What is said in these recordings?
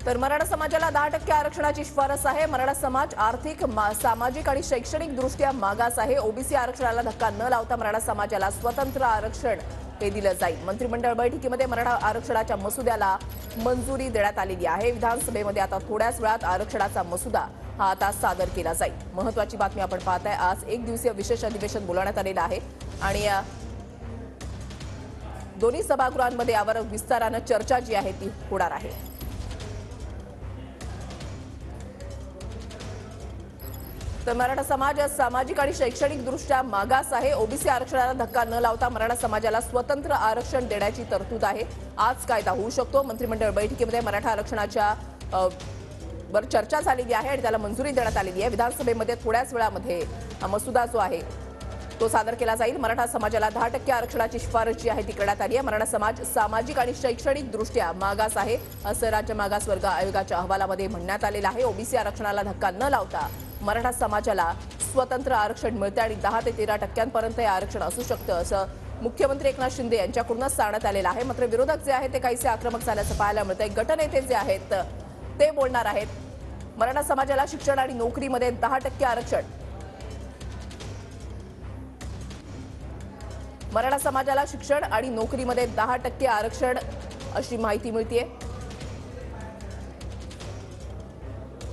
तर मराठा समाजाला 10% आरक्षणाची शिफारस आहे। मराठा समाज आर्थिक, सामाजिक आणि शैक्षणिक दृष्ट्या मागास आहे। ओबीसी आरक्षणाला धक्का न लावता मराठा समाजाला स्वतंत्र आरक्षण हे दिलं जाईल। मंत्रिमंडळ बैठकीमध्ये मराठा आरक्षणाच्या मसुद्याला मंजुरी देण्यात आलेली आहे। विधानसभेमध्ये आता थोड्याच वेळात आरक्षणाचा मसुदा हा आता सादर केला जाईल। महत्त्वाची बातमी आपण पाहताय, आज एक दिवसीय विशेष अधिवेशन बोलावण्यात आलेलं आहे आणि दोन्ही सभागृहांमध्ये यावर विस्ताराने चर्चा जी आहे ती होणार आहे। तर मराठा समाज सामाजिक आणि शैक्षणिक दृष्ट्या मागास आहे। ओबीसी आरक्षणाला धक्का न लावता मराठा समाजाला स्वतंत्र आरक्षण देण्याची तरतूद आहे। आज कायदा होऊ शकतो। मंत्रिमंडळ बैठकीमध्ये मराठा आरक्षणाच्या वर चर्चा झालेली आहे आणि त्याला मंजुरी देण्यात आलेली आहे। विधानसभेमध्ये थोड्याच वेळामध्ये हा मसुदा जो आहे तो सादर केला जाईल। मराठा समाजाला 10% आरक्षणाची शिफारस जी आहे ती करण्यात आली आहे। मराठा समाज सामाजिक आणि शैक्षणिक दृष्ट्या मागास आहे असं राज्य मागासवर्ग आयोगाच्या अहवालामध्ये म्हणण्यात आलेलं आहे। ओबीसी आरक्षणाला धक्का न लावता मराठा समाजाला स्वतंत्र आरक्षण मिळते आणि 10 ते 13% हे आरक्षण असू शकतं असं मुख्यमंत्री एकनाथ शिंदे यांच्याकडूनच सांगण्यात आलेलं आहे। मात्र विरोधक जे आहेत ते काहीसे आक्रमक झाल्याचं पाहायला मिळतंय। गटनेते जे आहेत ते बोलणार आहेत, मराठा समाजाला शिक्षण आणि नोकरीमध्ये 10% आरक्षण, मराठा समाजाला शिक्षण आणि नोकरीमध्ये 10% आरक्षण अशी माहिती मिळतेय।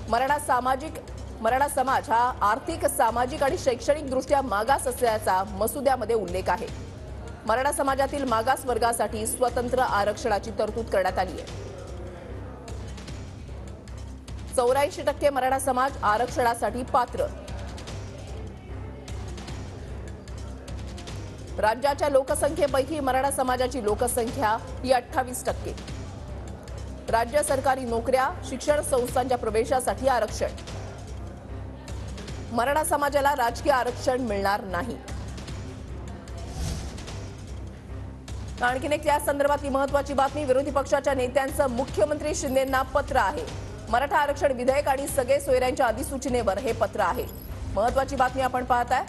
मराठा समाज हा आर्थिक, सामाजिक आणि शैक्षणिक दृष्ट्या मागास असल्याचा मसुद्यामध्ये उल्लेख आहे। मराठा समाजातील मागास वर्गासाठी स्वतंत्र आरक्षणाची तरतूद करण्यात आली आहे। 84% मराठा समाज आरक्षणासाठी पात्र। राज्याच्या लोकसंख्येपैकी मराठा समाजाची लोकसंख्या ही 28%। राज्य सरकारी नोकऱ्या, शिक्षण संस्थांच्या प्रवेशासाठी आरक्षण। मराठा समाजाला राजकीय आरक्षण मिळणार नाही। आणखीन एक या संदर्भातली महत्त्वाची बातमी, विरोधी पक्षाच्या नेत्यांचं मुख्यमंत्री शिंदेंना पत्र आहे। मराठा आरक्षण विधेयक आणि सगळे सोयऱ्यांच्या अधिसूचनेवर हे पत्र आहे। महत्त्वाची बातमी आपण पाहताय,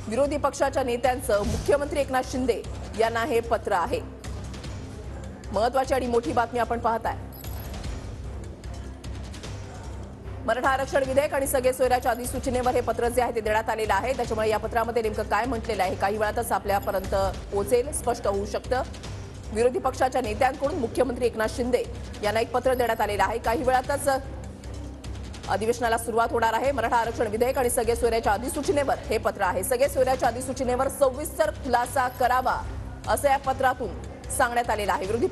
विरोधी पक्षाच्या नेत्यांचं मुख्यमंत्री एकनाथ शिंदे यांना हे पत्र आहे। महत्त्वाची आणि मोठी बातमी आपण पाहताय, मराठा आरक्षण विधेयक आणि सगळे सोयऱ्याच्या अधिसूचनेवर हे पत्र जे आहे ते देण्यात आलेलं आहे। त्याच्यामुळे या पत्रामध्ये नेमकं काय म्हटलेलं आहे काही वेळातच आपल्यापर्यंत पोहोचेल, स्पष्ट होऊ शकतं। विरोधी पक्षाच्या नेत्यांकडून मुख्यमंत्री एकनाथ शिंदे यांना एक पत्र देण्यात आलेलं आहे। काही वेळातच अधिवेशनाला सुरुवात होणार आहे। मराठा आरक्षण विधेयक आणि सगळे सोयऱ्याच्या अधिसूचनेवर हे पत्र आहे। सगळे सोयऱ्याच्या अधिसूचनेवर सविस्तर खुलासा करावा असं या पत्रातून सांगण्यात आलेलं आहे। विरोधी